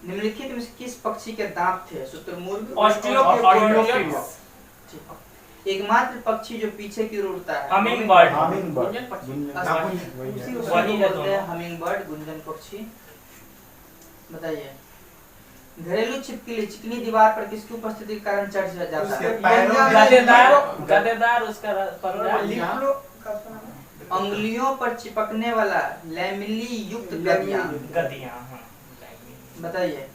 निम्नलिखित में से किस पक्षी के दांत थे? शुतुरमुर्ग, ऑस्ट्रियोपिथेकस, एकमात्र पक्षी जो पीछे की ओर उड़ता है? हमिंग बर्ड, वही बोलते हैं हमिंग बर्ड, गुंजन पक्षी। बताइए, घरेलू छिपकली चिकनी दीवार पर किसकी उपस्थिति के कारण चढ़ जाता है? गदेदार उसका पंजा, अंगुलियों पर चिपकने वाला लैमिली युक्त गदियां। हाँ। बताइए,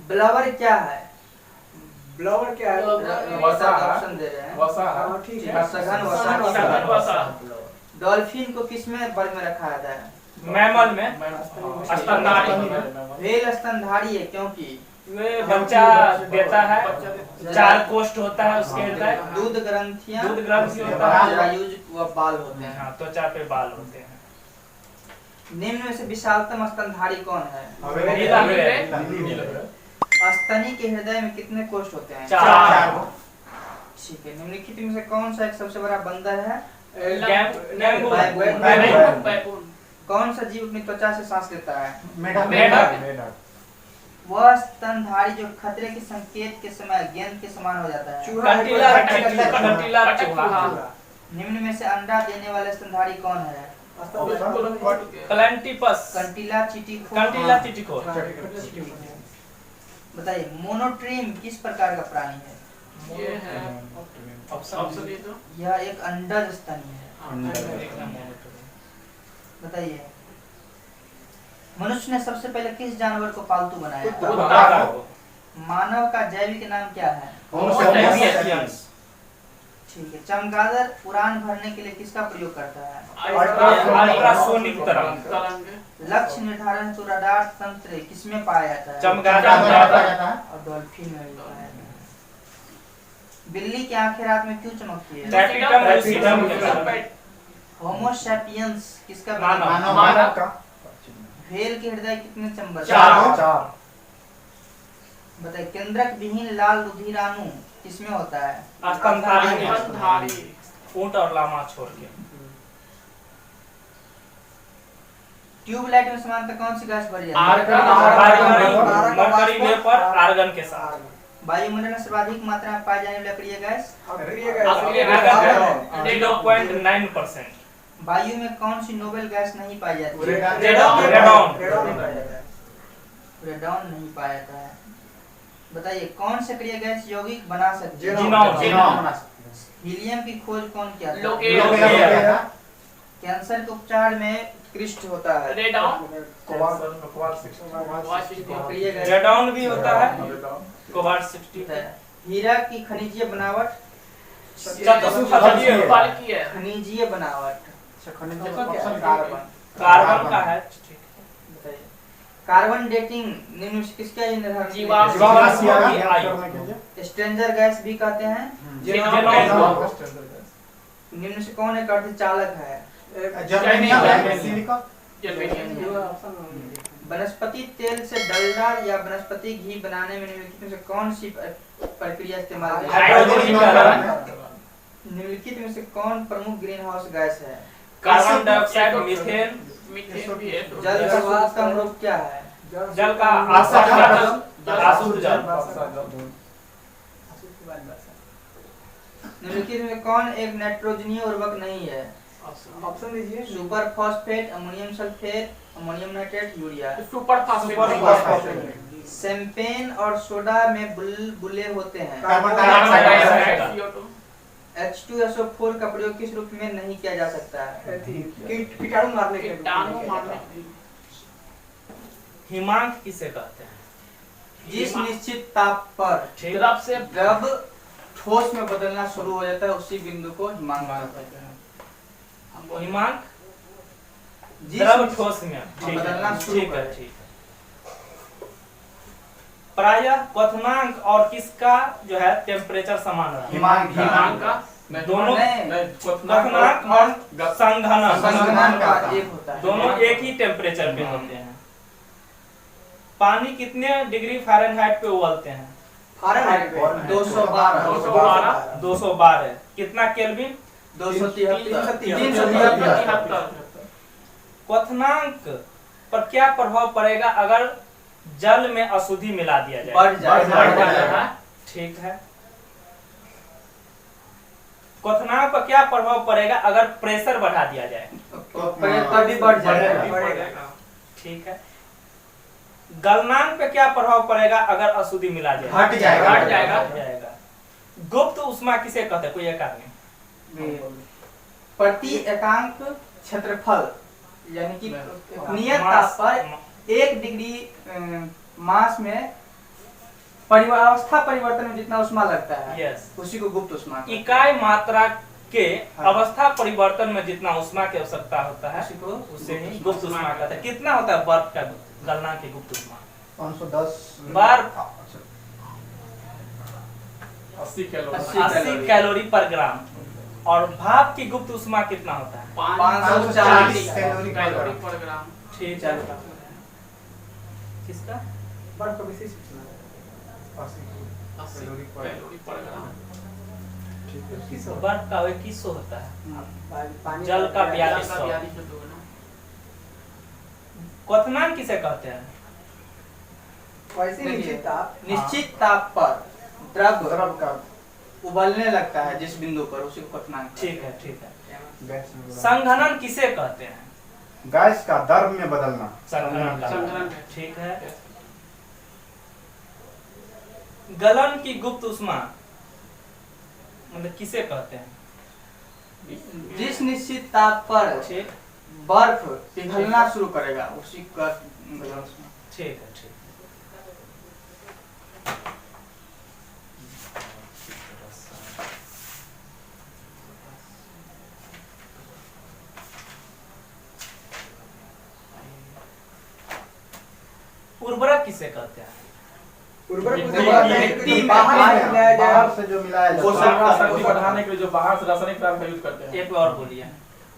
ब्लवर क्या है? ब्लवर क्या है? ऑप्शन दे रहे हैं। ठीक है। सघन वसा। डॉल्फिन को किस में वर्ग में रखा जाता है? मैमल में, स्तनधारी। व्हेल स्तनधारी है क्योंकि वे बच्चा देता है, 4 कोष्ठ होता है उसके हृदय, दूध ग्रंथियां होता है, जरायुज व बाल होते हैं। हाँ, त्वचा पे बाल होते हैं। निम्न में से विशालतम स्तनधारी कौन है? स्तनी के हृदय में कितने कोष्ठ होते हैं? 4। ठीक है। निम्नलिखित में से कौन सा एक सबसे बड़ा बंदर है? कौन सा जीव अपनी त्वचा से सांस लेता है? मेढक। वह स्तनधारी जो खतरे के संकेत के समय गेंद के समान हो जाता है? कंटीला चूहा। निम्न में से अंडा देने वाले स्तनधारी कौन है? प्लेंटिपस, कंटीला चींटीखोर। बताइए, मोनोट्रीम किस प्रकार का प्राणी है? ये है ऑप्शन दे दो। यह एक अंडज स्तनी है। बताइए, मनुष्य ने सबसे पहले किस जानवर को पालतू बनाया? मानव का जैविक नाम क्या है? ठीक है। चमगादड़ उड़ान भरने के लिए किसका प्रयोग करता है? अल्ट्रासोनिक तरंग। लक्ष्य निर्धारण तो रडार तंत्र किसमें पाया जाता है? चमगादड़ और डॉल्फिन में भी पाया जाता है। बिल्ली की आंखें रात में क्यों चमकती है? होमो सैपियंस किसका मानव का। व्हेल के हृदय कितने चंबर? 4। बताइए, केंद्रक विहीन लाल रुधिराणु किसमें होता है? स्तनधारी, ऊंट और लामा छोड़ के। ट्यूबलाइट में समानता कौन सी गैस भरी है? मरकरी वेपर आर्गन के साथ। वायुमंडल में सर्वाधिक मात्रा में पाई जाने वाली अक्रिय गैस? 0.9%। वायु में कौन सी नोबेल गैस नहीं पाई जाती? रेडॉन नहीं पाया जाता है। बताइए, कौन सी अक्रिय गैस यौगिक बना सकती है? हीलियम की खोज कौन किया था? कैंसर के उपचार में उत्कृष्ट होता है? रेडॉन भी होता है, कोबाल्ट 60। हीरा की खनिजीय बनावट? खनिजीय बनावट कार्बन का है। कार्बन डेटिंग निम्न में से किसका निर्धारण? स्ट्रेंजर गैस भी कहते हैं। निम्न से कौन एक अर्धचालक है? वनस्पति तेल से डलडा या वनस्पति घी बनाने में निम्नलिखित में से कौन सी प्रक्रिया इस्तेमाल की जाती है? निम्नलिखित में से कौन प्रमुख ग्रीन हाउस गैस है? Carbon dioxide, methane. जल का सर्वोत्तम रूप क्या है? जल का अशुद्ध जल। निम्नलिखित में कौन एक नाइट्रोजनीय उर्वरक नहीं है? ऑप्शन दीजिए। Super phosphate, ammonium sulphate, ammonium nitrate, urea. Super phosphate. Champagne और सोडा में बुलबुले होते हैं। Carbon dioxide. H2SO4 का प्रयोग किस रूप में नहीं किया जा सकता है? कीटाणु मारने के लिए। हिमांक किसे कहते हैं? जिस निश्चित ताप पर जब ठोस में बदलना शुरू हो जाता है उसी बिंदु को हिमांक कहते हैं। हिमांक द्रव ठोस में बदलना शुरू है। प्रायः क्वथनांक और किसका जो है टेम्परेचर समान है? हिमांक का। दोनों क्वथनांक और संघनन का एक होता है। दोनों एक ही टेम्परेचर पे होते हैं। पानी कितने डिग्री फ़ारेनहाइट पे उबलते हैं? फ़ारेनहाइट 212। कितना केल्विन? 273। क्वथनांक पर क्या प्रभाव पड़ेगा अगर जल में अशुद्धि मिला दिया जाए? बढ़ जाएगा। ठीक है। क्वथनांक पर क्या प्रभाव पड़ेगा अगर प्रेशर बढ़ा दिया जाए? तभी बढ़ जाएगा। ठीक है। गलनांक पे क्या प्रभाव पड़ेगा अगर अशुद्धि मिला जाए? हट जाएगा। हट जाएगा। हट जाएगा। गुप्त उष्मा किसे कहते हैं? कोई एक आदमी। प्रति एकांक क्षेत्रफल यानी कि नियत ताप पर 1 डिग्री मास में अवस्था परिवर्तन में जितना उष्मा लगता है, यस, उसी को गुप्त उष्मा कहते हैं। इकाई मात्रा के हाँ। अवस्था परिवर्तन में जितना उष्मा की आवश्यकता होता है उसी को उसे ही गुप्त उष्मा कहते हैं। कितना होता है बर्फ का गलनांक की गुप्त उष्मा? 510 बर्फ 80 कैलोरी 80 कैलोरी पर ग्राम। और भाप की गुप्त उष्मा कितना होता है? 540 कैलोरी पर ग्राम। ठीक है। किसका? बर्फ का विशेष कितना है? 80 कैलोरी पर ग्राम। बर्फ का 2100 होता है। पानी जल का 4200। 4200 क्वथनांक किसे कहते हैं? वैसे निश्चित ताप पर द्रव द्रव का उबलने लगता है जिस बिंदु पर, उसी को क्वथनांक। ठीक है, ठीक है। गैस में बदलना। संघनन किसे कहते हैं? गैस का द्रव में बदलना। संघनन। ठीक है। गलन की गुप्त उष्मा मतलब किसे कहते हैं? जिस निश्चित ताप पर ठीक, बर्फ पिघलना शुरू करेगा उसी का गलन उष्मा। ठीक है, ठीक। उर्वरक किसे कहते हैं? मिट्टी में बाहर से जो मिलाया पोषक जाता है। शक्ति बढ़ाने के लिए जो बाहर से रासायनिक पदार्थ का यूज करते हैं। एक और बोलिए।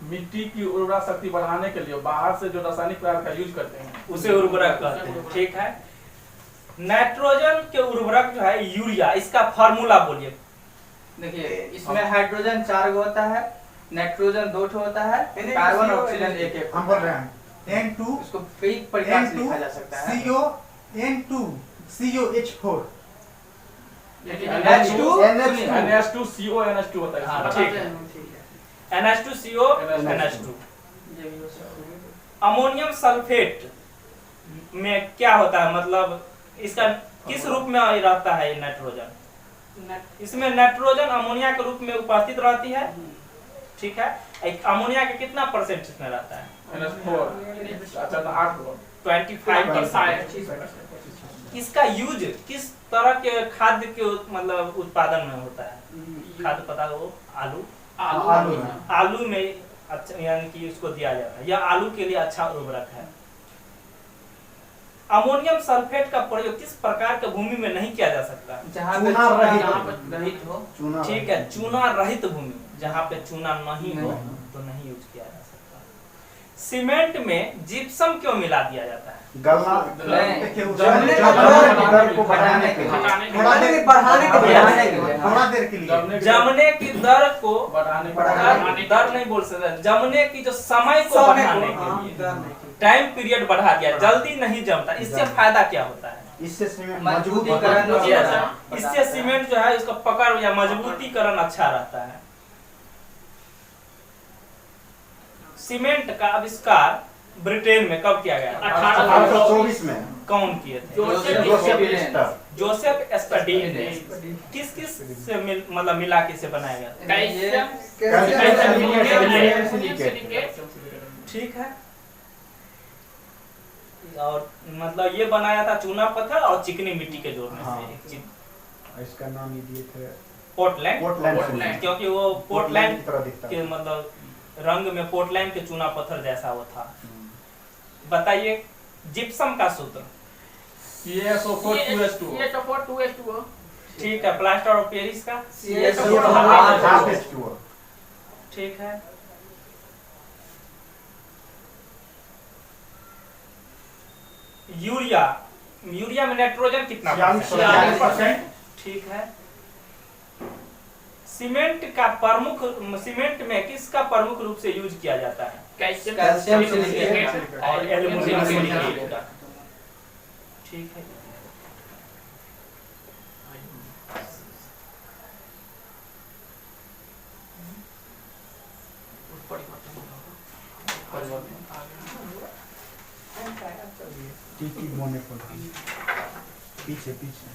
मिट्टी की उर्वरा शक्ति बढ़ाने के लिए बाहर से जो रासायनिक पदार्थ का यूज करते हैं उसे उर्वरक कहते हैं। ठीक है। नाइट्रोजन के उर्वरक जो है यूरिया, इसका फार्मूला बोलिए। देखिए, इसमें हाइड्रोजन 4 गो होता है, नाइट्रोजन 2 ठो होता है, कार्बन ऑक्सीजन 1 हम बोल रहे हैं N2 इसको कई प्रकार से लिखा जा सकता है। CO N2 COH4 H2 NH2CO NH2 होता है। हाँ, ठीक है। NH2CO NH2। अमोनियम सल्फेट में क्या होता है, मतलब इसका किस रूप में रहता है ये नाइट्रोजन? इसमें नाइट्रोजन अमोनिया के रूप में उपस्थित रहती है। ठीक है। एक अमोनिया का कितना परसेंट इसमें रहता है? NH4 अच्छा 8 25%। इसका यूज किस तरह के खाद्य के मतलब उत्पादन में होता है? खाद्य पता हो? आलू में अच्छा, यानी कि उसको दिया जाता है। यह आलू के लिए अच्छा उर्वरक है। अमोनियम सल्फेट का प्रयोग किस प्रकार के भूमि में नहीं किया जा सकता? जहाँ पे चूना रहित हो। चूना ठीक है। चूना रहित भूमि, जहाँ पे चूना नहीं हो तो नहीं यूज किया जा सकता। सीमेंट में जिप्सम क्यों मिला दिया जाता है? गलना जमने दर को बढ़ाने के लिए बढ़ाने के लिए थोड़ा देर के लिए जमने की दर को बढ़ाने दर नहीं बोल सकते, जमने की जो समय को बढ़ाने के लिए टाइम पीरियड बढ़ा दिया, जल्दी नहीं जमता। इससे फायदा क्या होता है? इससे सीमेंट मजबूतीकरण मजबूत होता है। इससे सीमेंट जो है उसका पकड़ या मजबूतीकरण अच्छा रहता है। सीमेंट का आविष्कार ब्रिटेन में कब किया गया? 1824 में कौन किए थे? Joseph Lister. जोसेफ स्टडीन ने किस किस से मतलब मिला के से बनाया गया? ठीक है। और मतलब ये बनाया था चूना पत्थर और चिकनी मिट्टी के जोड़ने से। इसका नाम ये दिए थे पोर्टलैंड। क्योंकि वो पोर्टलैंड की तरह दिखता के है। मतलब रंग में पोर्टलैंड के चूना पत्थर जैसा वो था। बताइए जिप्सम का सूत्र। CaSO4 ठीक है। प्लास्टर ऑफ पेरिस का? H2O। ठीक है। यूरिया में नाइट्रोजन कितना? 46%। ठीक है। सीमेंट में किसका प्रमुख रूप से यूज किया जाता है? कैल्शियम सिलिकेट और एल्युमिनियम सिलिकेट का। ठीक है। टीटी मोने पर पीछे पीछे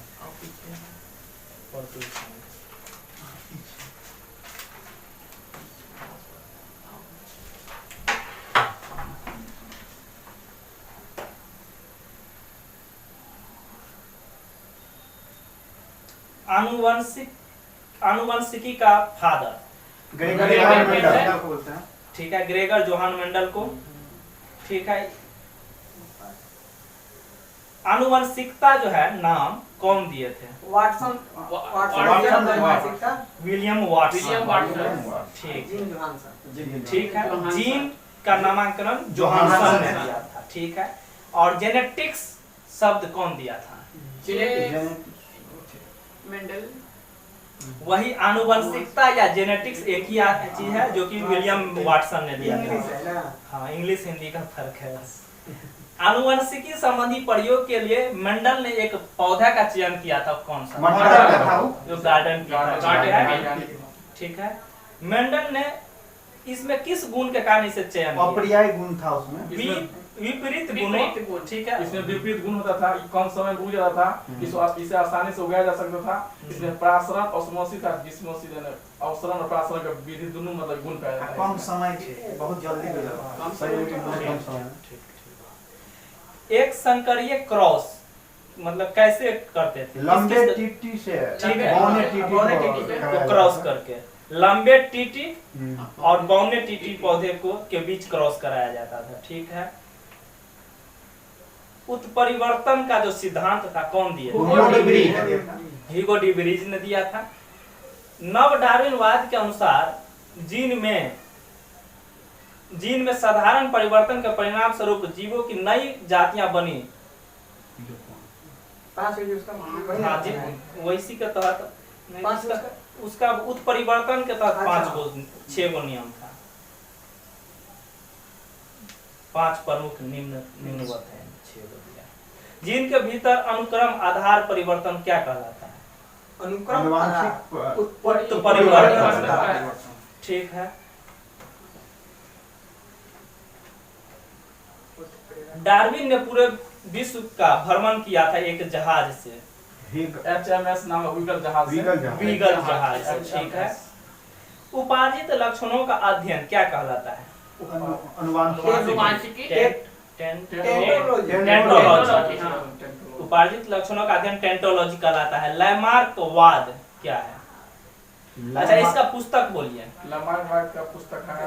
आनुवंशिकी का फादर ग्रेगर जोहान मेंडल को बोलते हैं। ठीक है, ग्रेगर जोहान मेंडल को। ठीक है। आनुवंशिकता जो है नाम कौन दिए थे? Watson William Watson. ठीक ठीक है। जीन का नामांकन जोहानसन ने दिया था। ठीक है। और जेनेटिक्स शब्द कौन दिया था? मेंडल। वही आनुवंशिकता या जेनेटिक्स एक ही चीज है जो कि विलियम वाटसन ने दिया था। हाँ, इंग्लिश हिंदी का फर्क है बस। आनुवंशिकी संबंधी प्रयोग के लिए मेंडल ने एक पौधा का चयन किया था। कौन सा? जो गार्डन की। ठीक है। मेंडल ने इसमें किस गुण के कारण इसे चयन किया? अपर्यायी गुण था उसमें। विपरीत गुणों। ठीक है। इसमें विपरीत गुण होता था, कम समय में उग जाता था, इसे आसानी से उगाया जा सकता था। इसमें प्रासरण, ऑस्मोसिस और जिस्मोसिस यानी अवसरण और प्रासरण का विधि दोनों मतलब गुण पाया जाता है। कम समय थे, बहुत जल्दी हो जाता कम समय। एक संकरीय क्रॉस मतलब कैसे करते थे? लंबे टीटी से बौने टीटी को क्रॉस करके लंबे टीटी और बौने टीटी पौधे को के बीच क्रॉस कराया जाता था। ठीक है। उत्परिवर्तन का जो सिद्धांत था कौन दिया? ह्यूगो डी ब्रीज ने दिया था। नव डार्विनवाद के अनुसार जीन में साधारण परिवर्तन के परिणाम स्वरूप जीवों की नई जातियां बनी। वैसी के तहत उसका उत्परिवर्तन के तहत 6 गो नियम था। 5 प्रमुख निम्नवत है। 6 गो दिया। जीन के भीतर अनुक्रम आधार परिवर्तन क्या कहलाता है? उत्परिवर्तन। ठीक है। डार्विन ने पूरे विश्व का भ्रमण किया था एक जहाज से, HMS नामक वीगल जहाज से। ठीक है। उपार्जित लक्षणों का अध्ययन क्या कहलाता है? उपार्जित लक्षणों का अध्ययन टेंटोलॉजी कहलाता है। लैमार्कवाद क्या है? अच्छा, इसका पुस्तक बोलिए। लैमार्कवाद का पुस्तक है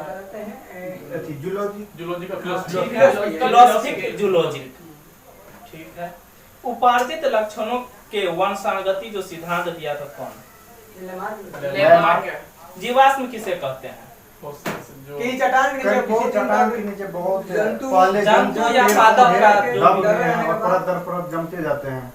जूलॉजी का फिलोसॉफिक जूलॉजी। ठीक है। उपार्जित लक्षणों के वंशानुगति जो सिद्धांत दिया था कौन? जीवाश्म किसे कहते हैं? चट्टान के नीचे बहुत जंतु या पादप का परत दर परत जमते जाते हैं।